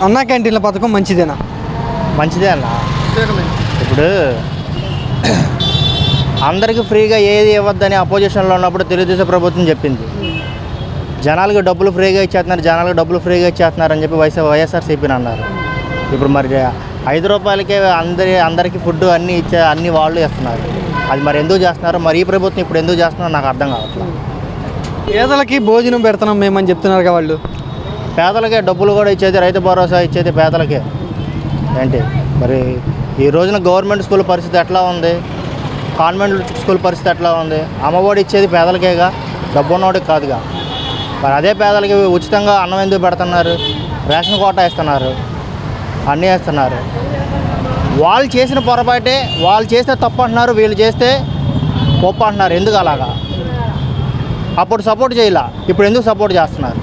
అన్నా క్యాంటీన్ల పథకం మంచిదేనా? మంచిదే అన్న. ఇప్పుడు అందరికీ ఫ్రీగా ఏది ఇవ్వద్దని అపోజిషన్లో ఉన్నప్పుడు తెలుగుదేశం ప్రభుత్వం చెప్పింది. జనాలకు డబ్బులు ఫ్రీగా ఇచ్చేస్తున్నారు అని చెప్పి వైఎస్ఆర్సీపీని అన్నారు. ఇప్పుడు మరి ₹5కే అందరికీ ఫుడ్ అన్ని వాళ్ళు ఇస్తున్నారు. అది మరి ఎందుకు చేస్తున్నారు? మరి ఈ ప్రభుత్వం ఇప్పుడు ఎందుకు చేస్తున్నారో నాకు అర్థం కావట్లేదు. పేదలకి భోజనం పెడుతున్నాం మేమని చెప్తున్నారు వాళ్ళు. పేదలకే డబ్బులు కూడా ఇచ్చేది, రైతు భరోసా ఇచ్చేది పేదలకే. ఏంటి మరి ఈ రోజున గవర్నమెంట్ స్కూల్ పరిస్థితి ఎట్లా ఉంది, కాన్వెంట్ స్కూల్ పరిస్థితి ఎట్లా ఉంది? అమ్మఒడి ఇచ్చేది పేదలకేగా, డబ్బు ఉన్నవాడికి కాదుగా. మరి అదే పేదలకి ఉచితంగా అన్నం ఎందుకు పెడుతున్నారు? రేషన్ కోటా ఇస్తున్నారు, అన్నీ ఇస్తున్నారు. వాళ్ళు చేసిన పొరపాటే, వాళ్ళు చేస్తే తప్పు అంటున్నారు, వీళ్ళు చేస్తే గొప్ప అంటున్నారు. ఎందుకు అలాగా? అప్పుడు సపోర్ట్ చేయాల, ఇప్పుడు ఎందుకు సపోర్ట్ చేస్తున్నారు?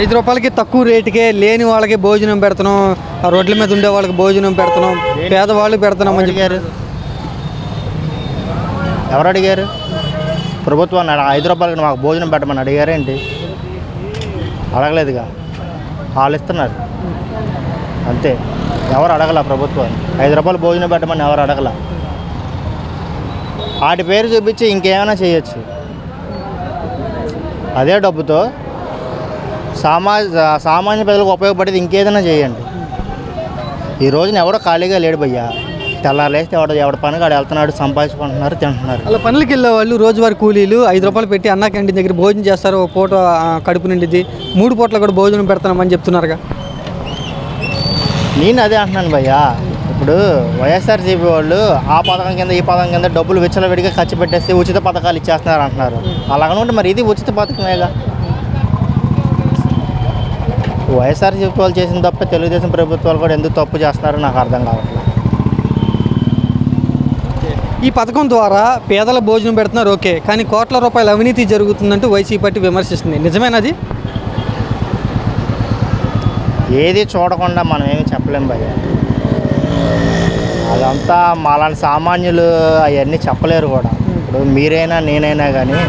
₹5కి తక్కువ రేటుకే లేని వాళ్ళకి భోజనం పెడుతున్నాం, రోడ్ల మీద ఉండే వాళ్ళకి భోజనం పెడుతున్నాం, పేదవాళ్ళకి పెడుతున్నాం అని చెప్పారు. ఎవరు అడిగారు? ప్రభుత్వాన్ని ₹5 మాకు భోజనం పెట్టమని అడిగారేంటి? అడగలేదుగా, వాళ్ళు ఇస్తున్నారు అంతే. ఎవరు అడగల ప్రభుత్వాన్ని ₹5 భోజనం పెట్టమని ఎవరు అడగల. వాటి పేరు చూపించి ఇంకేమైనా చేయొచ్చు. అదే డబ్బుతో సామాన్య ప్రజలకు ఉపయోగపడేది ఇంకేదైనా చేయండి. ఈ రోజున ఎవడో ఖాళీగా లేడు భయ్యా. తెల్లారులేస్తే ఎవడ పనికి ఆడు వెళ్తున్నాడు, సంపాదించుకుంటున్నారు, తింటున్నారు. అలా పనులకి వెళ్ళే వాళ్ళు రోజువారీ కూలీలు ₹5 పెట్టి అన్నా క్యాంటీన్ దగ్గర భోజనం చేస్తారు. ఒక పూట కడుపు నిండిది, 3 పూటలు కూడా భోజనం పెడతామని చెప్తున్నారుగా. నేను అదే అంటున్నాను భయ్యా. ఇప్పుడు వైఎస్ఆర్సీపీ వాళ్ళు ఆ పథకం కింద ఈ పథకం కింద డబ్బులు విచ్చలవిడిగా ఖర్చు పెట్టేస్తే ఉచిత పథకాలు ఇచ్చేస్తున్నారు అంటున్నారు. అలాగనుకుంటే మరి ఇది ఉచిత పథకమేగా. వైఎస్ఆర్సీపీ వాళ్ళు చేసిన తప్ప తెలుగుదేశం ప్రభుత్వాలు కూడా ఎందుకు తప్పు చేస్తున్నారో నాకు అర్థం కావట్లేదు. ఈ పథకం ద్వారా పేదల భోజనం పెడుతున్నారు ఓకే, కానీ కోట్ల రూపాయల అవినీతి జరుగుతుందంటూ వైసీపీ పార్టీ విమర్శిస్తుంది. నిజమేనది? ఏది చూడకుండా మనం ఏమి చెప్పలేం భయ్య. అదంతా మాలాంటి సామాన్యులు అవన్నీ చెప్పలేరు కూడా. ఇప్పుడు మీరైనా నేనైనా కానీ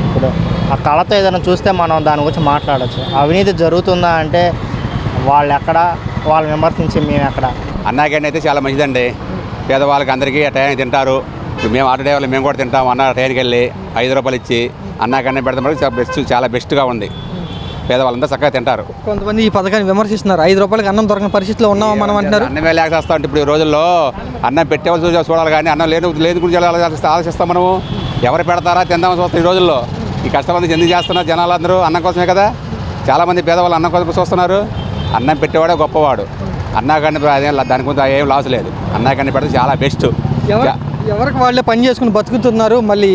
ఇప్పుడు ఆ కళతో ఏదైనా చూస్తే మనం దాని గురించి మాట్లాడచ్చు. అవినీతి జరుగుతుందా అంటే వాళ్ళు విమర్శించి మేము ఎక్కడ. అన్నా క్యాంటీన్ అయితే చాలా మంచిదండి. పేదవాళ్ళకి అందరికీ ఆ టైంకి తింటారు. మేము ఆటో డ్రైవర్లు మేము కూడా తింటాం. అన్న టైంకి వెళ్ళి ₹5 ఇచ్చి అన్నా క్యాంటీన్ పెడతాం. చాలా బెస్ట్గా ఉంది. పేదవాళ్ళంతా చక్కగా తింటారు. కొంతమంది ఈ పథకాన్ని విమర్శిస్తున్నారు. ₹5 అన్నం దొరకని పరిస్థితిలో ఉన్నామా మనం అంటారు. అన్నమే లేకపోతే అంటే ఇప్పుడు ఈ రోజుల్లో అన్నం పెట్టేవాళ్ళు చూడాలి, కానీ అన్నం లేని గురించి ఆలోచిస్తాం. మనము ఎవరు పెడతారా తిందామని చూస్తాం. ఈ రోజుల్లో ఈ కష్టాలంతా ఎందుకు చేస్తున్నారు? జనాలు అందరూ అన్నం కోసమే కదా. చాలామంది పేదవాళ్ళు అన్నం కోసం చూస్తున్నారు. అన్నం పెట్టేవాడే గొప్పవాడు. అన్నా క్యాంటీన్ దాని గురించి ఏం లాస్ లేదు. అన్నా క్యాంటీన్ పెడితే చాలా బెస్ట్. ఎవరికి వాళ్ళే పని చేసుకుని బతుకుతున్నారు. మళ్ళీ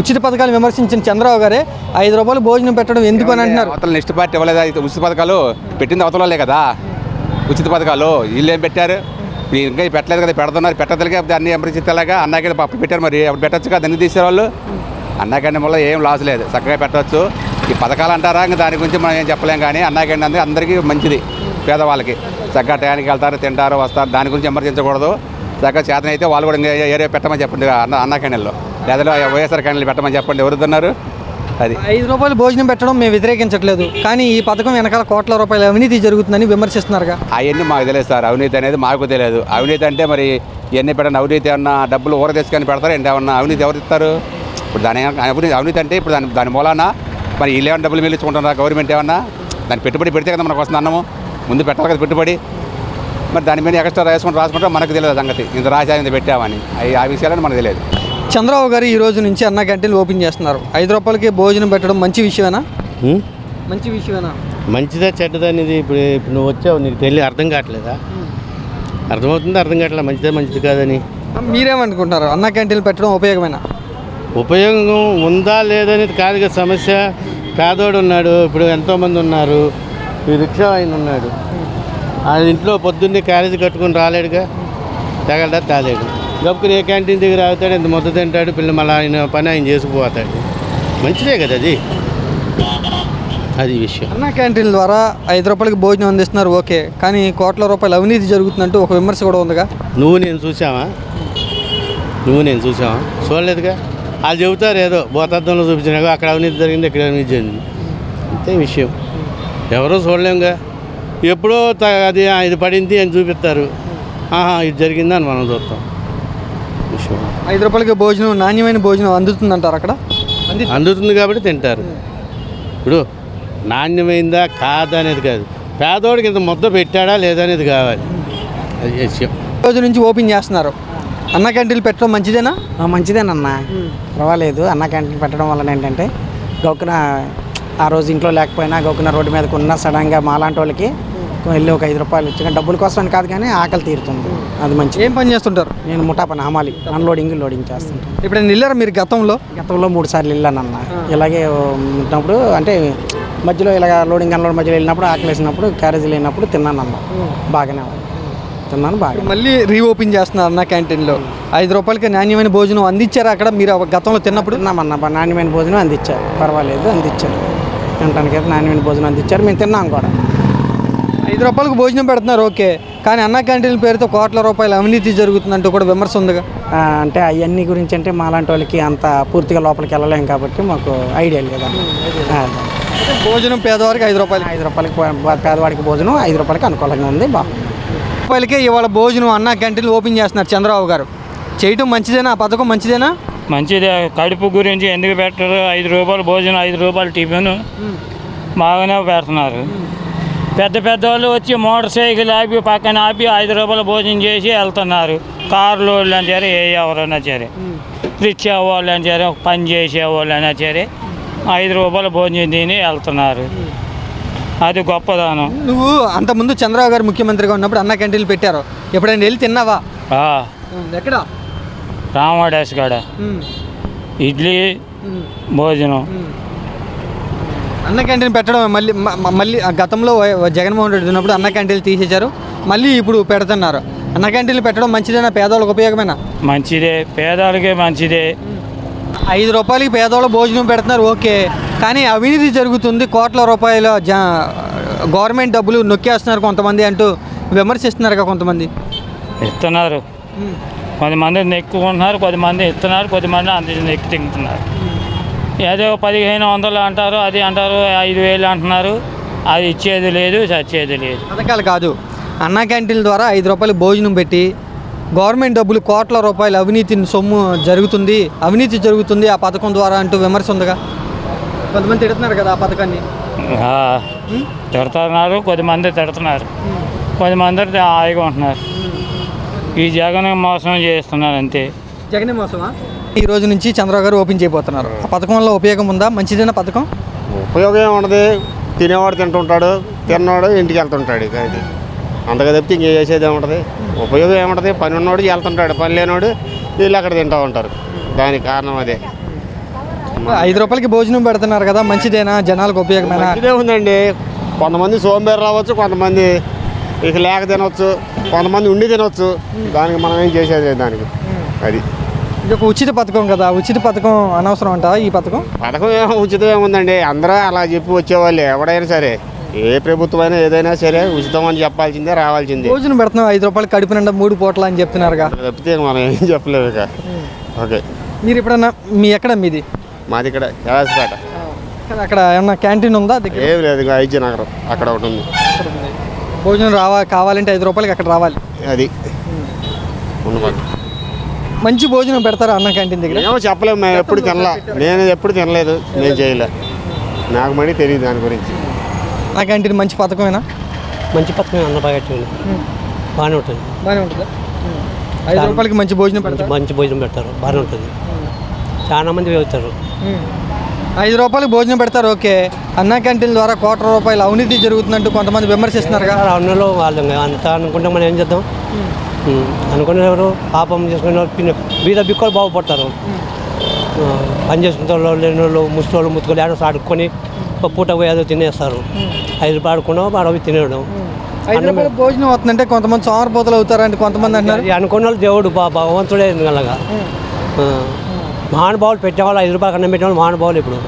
ఉచిత పథకాలు విమర్శించిన చంద్రబాబు గారే ₹5 భోజనం పెట్టడం ఎందుకు అని అంటున్నారు. అవతల నెక్స్ట్ పార్టీ ఇవ్వలేదా? ఉచిత పథకాలు పెట్టింది అవతలే కదా. ఉచిత పథకాలు వీళ్ళు ఏం పెట్టారు? ఇంకా పెట్టలేదు కదా. పెడుతున్నారు. పెట్టదలిగా అన్ని ఎమర్జెన్సీలాగా అన్నా క్యాంటీన్ పప్పు పెట్టారు. మరి అప్పుడు పెట్టచ్చు కదా, దాన్ని తీసేవాళ్ళు. అన్నా క్యాంటీన్ వల్ల ఏం లాస్ లేదు, చక్కగా పెట్టవచ్చు. ఈ పథకాలు అంటారా, ఇంకా దాని గురించి మనం ఏం చెప్పలేం. కానీ అన్నా క్యాంటీన్ అందరికీ మంచిది. పేదవాళ్ళకి చక్కగా టయానికి వెళ్తారు, తింటారు, వస్తారు. దాని గురించి విమర్శించకూడదు. చక్కగా చేతన అయితే వాళ్ళు కూడా ఏరియా పెట్టమని చెప్పండి. అన్నా క్యాంటీన్లో లేదా వైఎస్ఆర్ క్యాంటీన్లు పెట్టమని చెప్పండి. ఎవరుతున్నారు? అది ₹5 భోజనం పెట్టడం మేము వ్యతిరేకించట్లేదు, కానీ ఈ పథకం వెనకాల కోట్ల రూపాయల అవినీతి జరుగుతుందని విమర్శిస్తున్నారుగా. అవన్నీ మాకు తెలియదు సార్. అవినీతి అనేది మాకు తెలియదు. అవినీతి అంటే మరి ఇవన్నీ పెట్టండి. అవినీతి ఏమన్నా డబ్బులు ఊర తీసుకొని పెడతారు ఏంటి? ఏమన్నా అవినీతి ఎవరు ఇస్తారు? ఇప్పుడు దాని అవినీతి అంటే ఇప్పుడు దాని మూలాన మరి వీళ్ళు ఏమన్నా డబ్బులు మిగిలించుకుంటున్నారు గవర్నమెంట్ ఏమన్నా? దాన్ని పెట్టుబడి పెడితే కదా మనకు వస్తుంది అన్నము. ముందు పెట్టాలి కదా పెట్టుబడి. మరి దాని మీద ఎక్స్ట్రా రాసుకుంటే మనకు తెలియదు సంగతి. ఇంత రాశా ఇంత పెట్టామని ఆ విషయాలని మనకు తెలియదు. చంద్రబాబు గారు ఈ రోజు నుంచి అన్నా క్యాంటీన్లు ఓపెన్ చేస్తున్నారు. ₹5కి భోజనం పెట్టడం మంచి విషయమేనా? మంచి విషయమేనా? మంచిదా చెడ్డదా అనేది ఇప్పుడు నువ్వు వచ్చావు, నీకు తెలియ అర్థం కావట్లేదా? అర్థమవుతుందా? అర్థం కావట్లేదు. మంచిది కాదని మీరేమనుకుంటారు? అన్నా క్యాంటీన్లు పెట్టడం ఉపయోగమేనా? ఉపయోగం ఉందా లేదనేది కాదు కదా సమస్య. పేదోడు ఉన్నాడు, ఇప్పుడు ఎంతోమంది ఉన్నారు. ఈ రిక్షా ఆయన ఉన్నాడు, ఆయన ఇంట్లో పొద్దున్నే క్యారేజ్ కట్టుకుని రాలేడుగా, తగలడా తాలేడు. గప్పుకుని ఏ క్యాంటీన్ దగ్గర ఆగుతాడు, ఎంత మొత్తం తింటాడు, పిల్లలు మళ్ళీ ఆయన పని ఆయన చేసుకుపోతాడు. మంచిదే కదా అది విషయం. అన్నా క్యాంటీన్ల ద్వారా ₹5కి భోజనం అందిస్తున్నారు ఓకే, కానీ కోట్ల రూపాయల అవినీతి జరుగుతుందంటూ ఒక విమర్శ కూడా ఉందిగా. నువ్వు నేను చూసావా? చూడలేదుగా. వాళ్ళు చెబుతారు ఏదో భూతద్దంలో చూపించినాక అక్కడ అవినీతి జరిగింది, ఇక్కడ అవినీతి జరిగింది, అంతే విషయం. ఎవరో చూడలేముగా. ఎప్పుడో అది ఇది పడింది అని చూపిస్తారు. ఇది జరిగిందని మనం చూస్తాం. 5 రూపాయలకి భోజనం, నాణ్యమైన భోజనం అందుతుందంటారు అక్కడ? అందుతుంది కాబట్టి తింటారు. ఇప్పుడు నాణ్యమైందా కాదా అనేది కాదు, పేదోడికి ఇంత ముద్ద పెట్టాడా లేదా అనేది కావాలి. అది విషయం. రోజు నుంచి ఓపెన్ చేస్తున్నారు. అన్న క్యాంటీన్లు పెట్టడం మంచిదేనా? మంచిదేనన్నా, పర్వాలేదు. అన్న క్యాంటీన్ పెట్టడం వలన ఏంటంటే గౌకున ఆ రోజు ఇంట్లో లేకపోయినా గౌకున రోడ్డు మీదకి ఉన్న సడన్గా మాలాంటి వాళ్ళకి వెళ్ళి ఒక 5 రూపాయలు ఇచ్చిన డబ్బుల కోసం అని కాదు కానీ ఆకలి తీరుతుంది. అది మంచి. ఏం పని చేస్తుంటారు? నేను ముఠా పని హమాలి, అన్లోడింగ్ లోడింగ్ చేస్తుంటాను. ఇప్పుడు వెళ్ళారా మీరు గతంలో? 3 సార్లు వెళ్ళానన్న. ఇలాగే ఉన్నప్పుడు అంటే మధ్యలో ఇలాగ లోడింగ్ అన్లోడ్ మధ్యలో వెళ్ళినప్పుడు ఆకలి వేసినప్పుడు క్యారేజీలు వెళ్ళినప్పుడు తిన్నానన్న. బాగానే తిన్నాను బాగా. మళ్ళీ రీఓపెన్ చేస్తున్నారు అన్న క్యాంటీన్లో. 5 రూపాయలకి నాణ్యమైన భోజనం అందించారు అక్కడ మీరు గతంలో తిన్నప్పుడు? తిన్నామన్న, నాణ్యమైన భోజనం అందించారు. పర్వాలేదు, అందించారు. తినడానికి అయితే నాణ్యమైన భోజనం అందించారు. మేము తిన్నాం కూడా. 5 రూపాయలకు భోజనం పెడుతున్నారు ఓకే, కానీ అన్న క్యాంటీన్ పేరుతో కోట్ల రూపాయల అవినీతి జరుగుతుందంటూ కూడా విమర్శ ఉందిగా. అంటే అవన్నీ గురించి అంటే మాలాంటి వాళ్ళకి అంత పూర్తిగా లోపలికి వెళ్ళలేం కాబట్టి మాకు ఐడియా లేదా. భోజనం పేదవారికి 5 రూపాయలు, 5 రూపాయలకి పేదవాడికి భోజనం 5 రూపాయలకి అనుకూలంగా ఉంది. రూపాయలకే ఇవాళ భోజనం అన్న క్యాంటీన్లు ఓపెన్ చేస్తున్నారు చంద్రబాబు గారు. చేయటం మంచిదేనా? ఆ పథకం మంచిదేనా? మంచిదే. కడుపు గురించి ఎందుకు పెట్టరు? 5 రూపాయలు భోజనం, 5 రూపాయలు టిఫిన్ బాగానే పెడుతున్నారు. పెద్ద పెద్దవాళ్ళు వచ్చి మోటార్ సైకిల్ ఆపి పక్కన ఆపి 5 రూపాయల భోజనం చేసి వెళ్తున్నారు. కార్లు వాళ్ళు అని సరే, ఎవరైనా సరే, రిక్షా వాళ్ళు అని సరే, పని చేసేవాళ్ళు అయినా సరే 5 రూపాయల భోజనం తిని వెళ్తున్నారు. అది గొప్పదానం. నువ్వు అంతకుముందు చంద్రబాబు గారు ముఖ్యమంత్రిగా ఉన్నప్పుడు అన్న క్యాంటీన్లు పెట్టారు, ఎప్పుడైనా వెళ్ళి తిన్నావా? ఎక్కడ? రామవాడేస్ కాడ ఇడ్లీ భోజనం. అన్న క్యాంటీన్ పెట్టడం మళ్ళీ గతంలో జగన్మోహన్ రెడ్డి ఉన్నప్పుడు అన్న క్యాంటీన్లు తీసేశారు, మళ్ళీ ఇప్పుడు పెడుతున్నారు. అన్న క్యాంటీన్లు పెట్టడం మంచిదేనా? పేదవాళ్ళకి ఉపయోగమేనా? మంచిదే, పేదవాళ్ళకే మంచిదే. 5 రూపాయలకి పేదవాళ్ళు భోజనం పెడుతున్నారు ఓకే, కానీ అవినీతి జరుగుతుంది, కోట్ల రూపాయల గవర్నమెంట్ డబ్బులు నొక్కేస్తున్నారు కొంతమంది అంటూ విమర్శిస్తున్నారు కొంతమంది. ఇస్తున్నారు, కొంతమంది నెక్కుకుంటున్నారు, కొద్దిమంది ఇస్తున్నారు, కొద్దిమంది అంత నెక్కి తింటున్నారు. ఏదో 1500 అంటారు, అది అంటారు 5000 అంటున్నారు. అది ఇచ్చేది లేదు, చచ్చేది లేదు. పథకాలు కాదు, అన్నా క్యాంటీన్ల ద్వారా 5 రూపాయలు భోజనం పెట్టి గవర్నమెంట్ డబ్బులు కోట్ల రూపాయల అవినీతి సొమ్ము జరుగుతుంది, అవినీతి జరుగుతుంది ఆ పథకం ద్వారా అంటూ విమర్శ ఉందిగా. కొంతమంది తిడుతున్నారు కదా ఆ పథకాన్ని. తిడుతున్నారు, కొద్దిమంది తిడుతున్నారు, కొద్దిమంది హాయిగా ఉంటున్నారు. ఈ జగన్ మోసం చేస్తున్నారు అంతే. జగనే మోసమా? ఈ రోజు నుంచి చంద్రబాబు గారు ఓపెన్ చేయబోతున్నారు. ఆ పథకం వల్ల ఉపయోగం ఉందా? మంచిదేనా పథకం? ఉపయోగం ఏముండదు, తినేవాడు తింటుంటాడు, తిన్నవాడు ఇంటికి వెళ్తుంటాడు. అది అంతగా తప్పితే ఇంకేం చేసేది ఏముంటుంది? ఉపయోగం ఏముంటుంది? పని ఉన్నవాడు వెళ్తుంటాడు, పని లేనివాడు వీళ్ళు అక్కడ తింటూ ఉంటారు. దానికి కారణం అదే. 5 రూపాయలకి భోజనం పెడుతున్నారు కదా, మంచిదేనా? జనాలకు ఉపయోగమేనా? ఇదే ఉందండి. కొంతమంది సోంబేరు రావచ్చు, కొంతమంది ఇక లేక తినవచ్చు, కొంతమంది ఉండి తినవచ్చు. దానికి మనం ఏం చేసేది దానికి. అది ఇది ఒక ఉచిత పథకం కదా, ఉచిత పథకం అనవసరం అంటావా? ఈ పథకం ఉచితం ఏముందండి? అందరూ అలా చెప్పి వచ్చేవాళ్ళే. ఎవడైనా సరే, ఏ ప్రభుత్వం అయినా ఏదైనా సరే ఉచితం అని చెప్పాల్సిందే, రావాల్సిందే. భోజనం పెడుతున్నాం 5 రూపాయలు కడుపు నిండా 3 పూటలు అని చెప్తున్నారుగా. తప్పితే మనం ఏం చెప్పలేము ఇక. ఓకే, మీరు ఎప్పుడన్నా ఎక్కడ మీది? మాది ఇక్కడ యాదస్పేట. అక్కడ ఏమన్నా క్యాంటీన్ ఉందా? ఏం లేదు, ఇంకా ఐజీ నగరం అక్కడ ఒకటి ఉంది. భోజనం కావాలంటే 5 రూపాయలకి అక్కడ రావాలి. అది ఉన్నమాట. మంచి భోజనం పెడతారా అన్న క్యాంటీన్ దగ్గర? ఏమో చెప్పలేము, మేము ఎప్పుడు తినలా. నేను ఎప్పుడు తినలేదు, నేను చేయలే, నాకు మరీ తెలియదు దాని గురించి. ఆ క్యాంటీన్ మంచి పథకమేనా? మంచి పథకమే అన్న, బాగా బాగానే ఉంటుంది. బాగానే ఉంటుందా? 5 రూపాయలకి మంచి భోజనం పెడతారు. మంచి భోజనం పెడతారు, బాగానే ఉంటుంది. చాలా మంది వెళ్తారు. 5 రూపాయలకి భోజనం పెడతారు ఓకే, అన్నా క్యాంటీన్ ద్వారా కోట్ల రూపాయలు అవినీతి జరుగుతుందంటూ కొంతమంది విమర్శిస్తున్నారు కదా. అవునలో వాళ్ళు అంత అనుకుంటే మనం ఏం చేద్దాం? అనుకునేవారు పాపం చేసుకునే వాళ్ళు బీద బిక్కులు బాగుపడతారు. పని చేసుకునే వాళ్ళు, లేని వాళ్ళు, ముసలి వాళ్ళు, ముత్తులు ఏడో ఆడుకొని పూట పోయి ఏదో తినేస్తారు. 5 రూపాయలు ఆడుకున్నావు అడవి తినేయడం. 5 రూపాయలు భోజనం అవుతుందంటే కొంతమంది సోమరపోతలు అవుతారంటే కొంతమంది అంటున్నారు. అనుకున్న వాళ్ళు దేవుడు భగవంతుడే అలాగా. మహానుభావులు పెట్టేవాళ్ళు 5 రూపాయలు కన్నా పెట్టేవాళ్ళు మహానుభావులు. ఇప్పుడు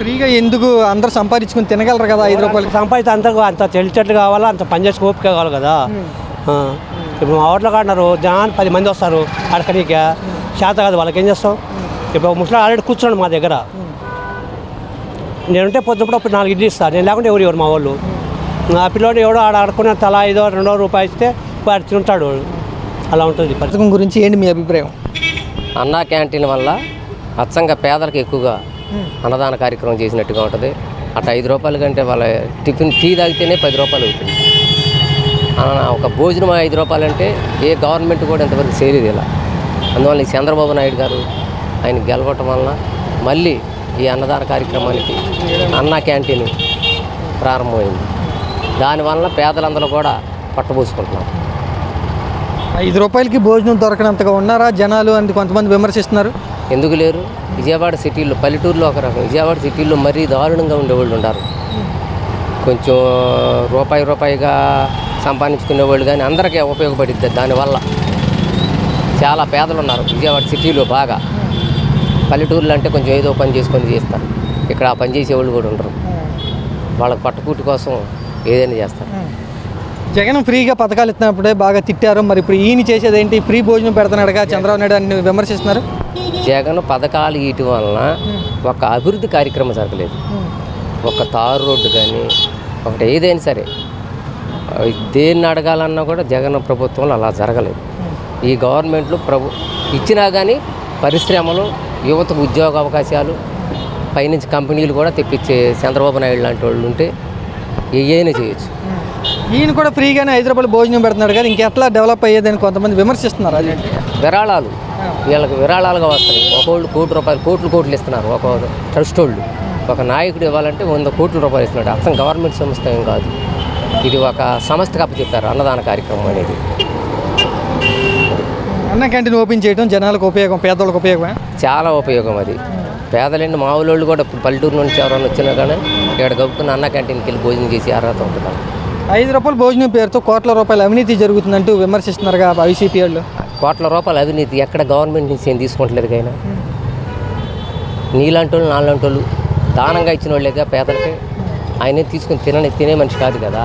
ఫ్రీగా ఎందుకు అందరూ సంపాదించుకుని తినగలరు కదా? 5 రూపాయలు సంపాదించి అంత తెలిసేట్లు కావాలా, అంత పని చేసి ఓపిక కావాలి కదా. ఇప్పుడు మా ఓట్లో కాడినారు జనాన్ని 10 మంది వస్తారు అడకనీక చేత కాదు, వాళ్ళకి ఏం చేస్తాం? ఇప్పుడు ముసలి ఆల్రెడీ కూర్చున్నాడు మా దగ్గర, నేనుంటే పొద్దుప్పుడు అప్పుడు 4 ఇడ్లీ ఇస్తాను, నేను లేకుంటే ఎవరు మా వాళ్ళు. ఆ పిల్లోడు ఎవడో ఆడ ఆడుకున్న తలా 5 2 రూపాయలు ఇస్తే వాడు తింటాడు. అలా ఉంటుంది పరిస్థితి. పథకం గురించి ఏంటి మీ అభిప్రాయం? అన్నా క్యాంటీన్ వల్ల అచ్చంగా పేదలకు ఎక్కువగా అన్నదాన కార్యక్రమం చేసినట్టుగా ఉంటుంది. అటు 5 రూపాయల కంటే వాళ్ళ టిఫిన్ టీ తాగితేనే 10 రూపాయలు అవుతుంది. ఒక భోజనం 5 రూపాయలు అంటే ఏ గవర్నమెంట్ కూడా ఇంతవరకు చేయలేదు ఇలా. అందువల్ల ఈ చంద్రబాబు నాయుడు గారు ఆయన గెలవటం వలన మళ్ళీ ఈ అన్నదాన కార్యక్రమానికి అన్నా క్యాంటీన్ ప్రారంభమైంది. దానివల్ల పేదలందరూ కూడా పట్టబోసుకుంటున్నారు. 5 రూపాయలకి భోజనం దొరకనంతగా ఉన్నారా జనాలు అని కొంతమంది విమర్శిస్తున్నారు. ఎందుకు లేరు? విజయవాడ సిటీల్లో, పల్లెటూరులో ఒక రకం, విజయవాడ సిటీల్లో మరీ దారుణంగా ఉండేవాళ్ళు ఉన్నారు. కొంచెం రూపాయిగా సంపాదించుకునేవాళ్ళు, కానీ అందరికీ ఉపయోగపడిద్ది. దానివల్ల చాలా పేదలు ఉన్నారు విజయవాడ సిటీలో బాగా. పల్లెటూరులో అంటే కొంచెం ఏదో పని చేసుకొని చేస్తారు. ఇక్కడ ఆ పని చేసేవాళ్ళు కూడా ఉండరు. వాళ్ళకి పట్టుకూటి కోసం ఏదైనా చేస్తారు. జగన్ ఫ్రీగా పథకాలు ఇస్తున్నప్పుడే బాగా తిట్టారు. మరి ఇప్పుడు ఈయన చేసేది ఏంటి? ఫ్రీ భోజనం పెడుతున్నాడుగా చంద్రబాబు నాయుడు అని విమర్శిస్తున్నారు. జగన్ పథకాలు ఇటు వలన ఒక అభివృద్ధి కార్యక్రమం జరగలేదు. ఒక తారు రోడ్డు కానీ ఒకటి ఏదైనా సరే దేన్ని అడగాలన్నా కూడా జగన్ ప్రభుత్వంలో అలా జరగలేదు. ఈ గవర్నమెంట్లో ఇచ్చినా కానీ పరిశ్రమలు, యువతకు ఉద్యోగ అవకాశాలు, పైనుంచి కంపెనీలు కూడా తెప్పించే చంద్రబాబు నాయుడు లాంటి వాళ్ళు ఉంటే ఏమైనా చేయొచ్చు. ఈయన కూడా ఫ్రీగానే 5 రూపాయలు భోజనం పెడుతున్నాడు కదా, ఇంకెట్లా డెవలప్ అయ్యేదని కొంతమంది విమర్శిస్తున్నారు. అది విరాళాలు వీళ్ళకి విరాళాలుగా వస్తాయి. ఒకళ్ళు కోట్లు ఇస్తున్నారు. ఒక ట్రస్ట్ వాళ్ళు ఒక నాయకుడు ఇవ్వాలంటే 100 కోట్ల రూపాయలు ఇస్తున్నాడు. అర్థం గవర్నమెంట్ సంస్థ ఏం కాదు, ఇది ఒక సంస్థకు అప్పచెప్పారు అన్నదాన కార్యక్రమం అనేది. అన్న క్యాంటీన్ ఓపెన్ చేయడం జనాలకు ఉపయోగం, పేదవాళ్ళకి ఉపయోగమే, చాలా ఉపయోగం అది. పేదలండి మామూలు కూడా ఇప్పుడు పల్లెటూరు నుంచి ఎవరైనా వచ్చినా కానీ ఇక్కడ గబుక్కున్న అన్న క్యాంటీన్కి వెళ్ళి భోజనం చేసి అర్హత ఉంటుంది. 5 రూపాయల భోజనం పేరుతో కోట్ల రూపాయల అవినీతి జరుగుతుందంటూ విమర్శిస్తున్నారుగా వైసీపీ వాళ్ళు. కోట్ల రూపాయల అవినీతి ఎక్కడ గవర్నమెంట్ నుంచి ఏం తీసుకుంటలేదు. కైనా నీలాంటి వాళ్ళు నాలాంటి వాళ్ళు దానంగా ఇచ్చిన వాళ్ళేగా పేదలకి. ఆయన తీసుకుని తినే మనిషి కాదు కదా.